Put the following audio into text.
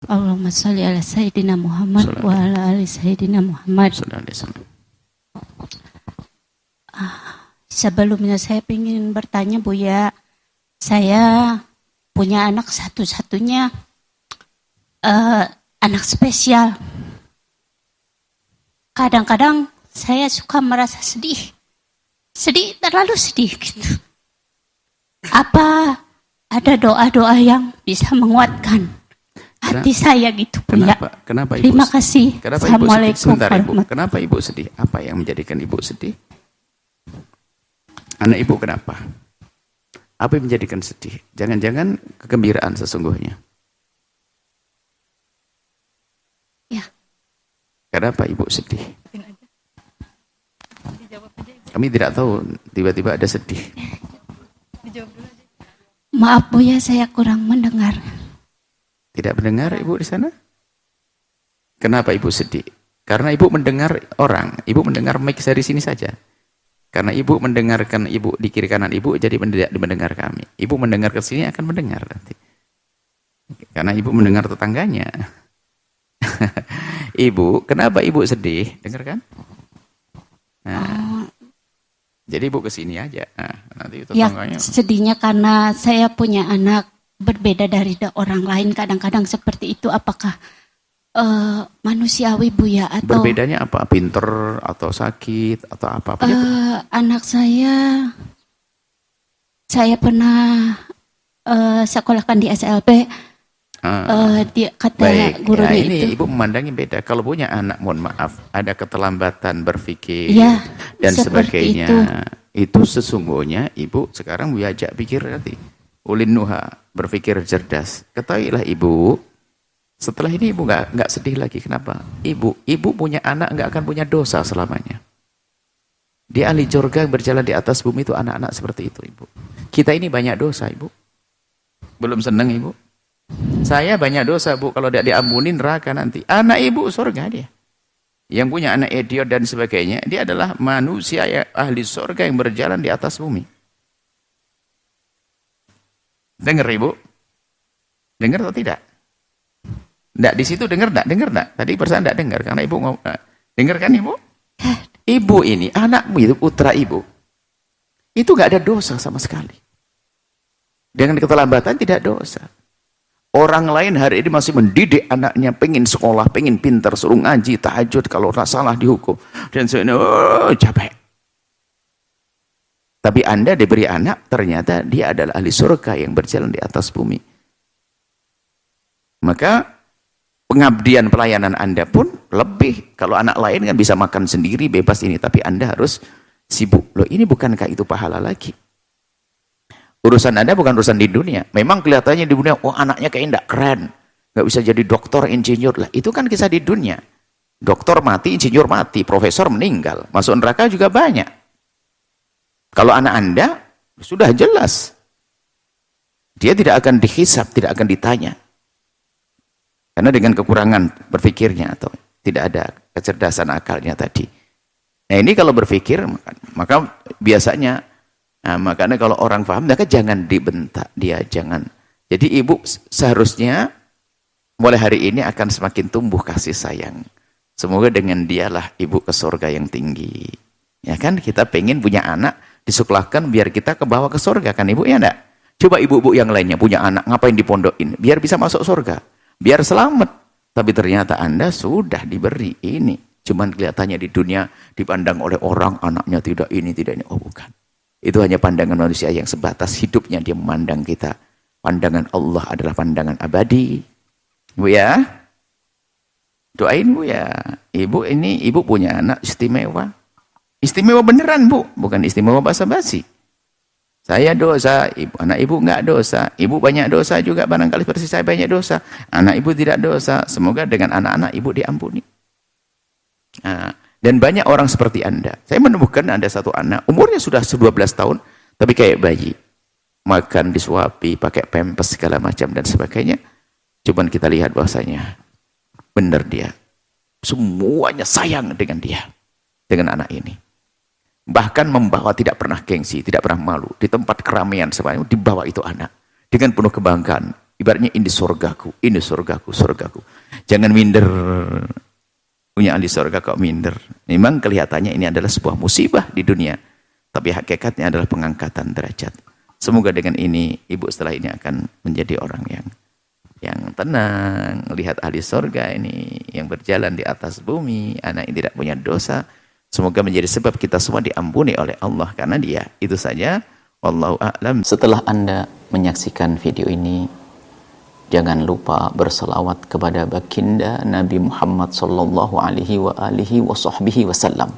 Allahumma sholli ala Sayyidina Muhammad wa ala ali Sayyidina Muhammad. Sebelumnya saya ingin bertanya Buya, saya punya anak satu-satunya, anak spesial. Kadang-kadang saya suka merasa sedih, terlalu sedih gitu. Apa ada doa-doa yang bisa menguatkan hati saya gitu, Buya? Kenapa Ibu? Terima kasih. Kenapa Assalamualaikum. Ibu sedih? Sebentar Ibu. Kenapa Ibu sedih? Apa yang menjadikan Ibu sedih? Anak Ibu kenapa? Apa yang menjadikan sedih? Jangan-jangan kegembiraan sesungguhnya. Ya. Kenapa Ibu sedih? Kami tidak tahu, tiba-tiba ada sedih. Maaf Buya, saya kurang mendengar. Tidak mendengar Ibu di sana? Kenapa Ibu sedih? Karena Ibu mendengar orang, Ibu mendengar mic dari sini saja. Karena Ibu mendengarkan Ibu di kiri kanan Ibu, jadi mendengar kami. Ibu mendengar ke sini akan mendengar nanti. Karena Ibu mendengar tetangganya. Ibu, kenapa Ibu sedih? Dengar kan? Nah, jadi Ibu ke sini aja. Nah, nanti tetangganya. Ya, sedihnya karena saya punya anak berbeda dari orang lain. Kadang-kadang seperti itu. Apakah manusiawi Buya atau berbedanya apa? Pinter atau sakit atau apa? Anak saya pernah sekolahkan di SLB. Dia kata baik, gurunya ya, ini itu. Ibu memandangi beda. Kalau punya anak, mohon maaf, ada keterlambatan berpikir Ya, dan sebagainya. itu. Itu sesungguhnya Ibu sekarang diajak pikir nanti. Ulin nuha, berpikir cerdas. Ketahuilah Ibu. Setelah ini Ibu nggak sedih lagi. Kenapa? Ibu punya anak nggak akan punya dosa selamanya. Di ahli surga berjalan di atas bumi itu anak-anak seperti itu Ibu. Kita ini banyak dosa Ibu. Belum senang Ibu? Saya banyak dosa Bu. Kalau tidak diampuni neraka nanti. Anak Ibu surga dia. Yang punya anak idiot dan sebagainya. Dia adalah manusia yang ahli surga yang berjalan di atas bumi. Dengar Ibu? Dengar atau tidak? Enggak, di situ dengar enggak? Tadi perasaan enggak dengar karena Ibu ngomong. Dengar kan Ibu? Ibu ini, anakmu itu, putra Ibu. Itu enggak ada dosa sama sekali. Dengan keterlambatan tidak dosa. Orang lain hari ini masih mendidik anaknya, pengen sekolah, pengen pintar, suruh ngaji, tahajud, kalau salah dihukum. Dan sebagainya, capek. Tapi Anda diberi anak, ternyata dia adalah ahli surga yang berjalan di atas bumi. Maka pengabdian pelayanan Anda pun lebih. Kalau anak lain kan bisa makan sendiri, bebas ini. Tapi Anda harus sibuk. Loh ini bukankah itu pahala lagi? Urusan Anda bukan urusan di dunia. Memang kelihatannya di dunia, oh anaknya kayak enggak keren. Nggak bisa jadi dokter, insinyur. Lah itu kan kisah di dunia. Dokter mati, insinyur mati, profesor meninggal. Masuk neraka juga banyak. Kalau anak Anda, sudah jelas. Dia tidak akan dihisab, tidak akan ditanya. Karena dengan kekurangan berpikirnya atau tidak ada kecerdasan akalnya tadi. Nah ini kalau berpikir, maka biasanya, makanya kalau orang paham, maka jangan dibentak dia, jangan. Jadi Ibu seharusnya mulai hari ini akan semakin tumbuh kasih sayang. Semoga dengan dialah Ibu ke surga yang tinggi. Ya kan, kita pengen punya anak, disekolahkan biar kita ke bawah ke surga kan Ibu, ya enggak? Coba ibu-ibu yang lainnya punya anak, ngapain dipondokin? Biar bisa masuk surga. Biar selamat. Tapi ternyata Anda sudah diberi ini. Cuman kelihatannya di dunia dipandang oleh orang, anaknya tidak ini, tidak ini. Oh bukan. Itu hanya pandangan manusia yang sebatas hidupnya dia memandang kita. Pandangan Allah adalah pandangan abadi. Bu ya. Doain Bu ya. Ibu ini, Ibu punya anak istimewa. Istimewa beneran Bu. Bukan istimewa basa-basi. Saya dosa, anak Ibu enggak dosa. Ibu banyak dosa juga, barangkali seperti saya banyak dosa. Anak Ibu tidak dosa. Semoga dengan anak-anak Ibu diampuni. Nah, dan banyak orang seperti Anda. Saya menemukan ada satu anak, umurnya sudah 12 tahun, tapi kayak bayi. Makan disuapi, pakai pempes segala macam dan sebagainya. Cuman kita lihat bahasanya, benar dia. Semuanya sayang dengan dia, dengan anak ini. Bahkan membawa tidak pernah gengsi, tidak pernah malu. Di tempat keramaian semuanya dibawa itu anak. Dengan penuh kebanggaan. Ibaratnya ini surgaku, surgaku. Jangan minder. Punya ahli surga kok minder. Memang kelihatannya ini adalah sebuah musibah di dunia. Tapi hakikatnya adalah pengangkatan derajat. Semoga dengan ini, ibu setelah ini akan menjadi orang yang tenang. Lihat ahli surga ini yang berjalan di atas bumi. Anak yang tidak punya dosa. Semoga menjadi sebab kita semua diampuni oleh Allah. Karena dia. Itu saja. Wallahu a'lam. Setelah Anda menyaksikan video ini, jangan lupa berselawat kepada baginda Nabi Muhammad sallallahu alaihi wa alihi wa sahbihi wasallam.